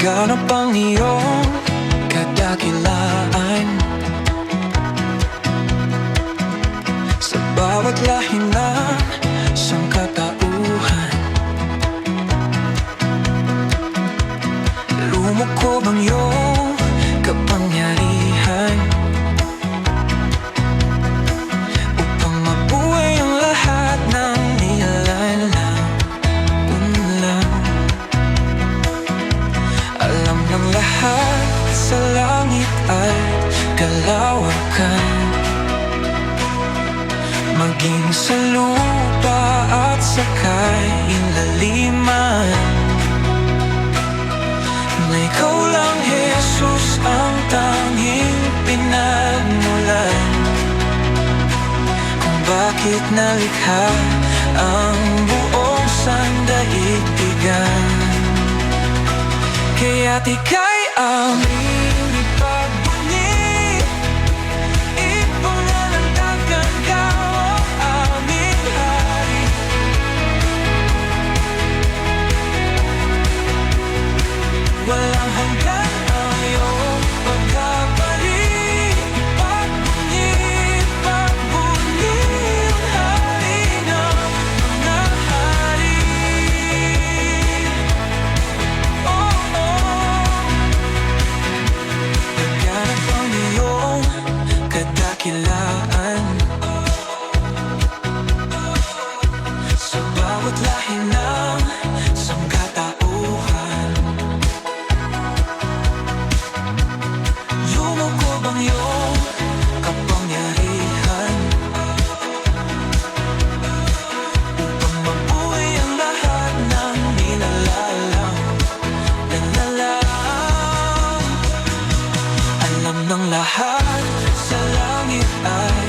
Laganap ang iyong kadakilaan sa bawat lahi ng sangkatauhan. Lumukob ang iyong kapangyarihan upang mabuhay ang lahat ng nilalang unlang. Alam ng lahat sa langit at kalawakan, maging sa lupa at sa kailaliman, na ikaw lang, Jesus, ang tanging pinagmulan kung bakit nalikha ang buong sandaigdigan. Kaya't ika'y aming ipagbunyi, ipangalandagan ka, o aming hari. Walang hanggan ang iyong pagkapari. Ipagbunyi, ipagbunyi ang hari ng mga hari. Laganap ang iyong kadakilaan sa bawat lahi ng sangkatauhan. Lumukob ang iyong kapangyarihan upang mabuhay ang lahat ng nilalang. Alam ng lahat sa langit at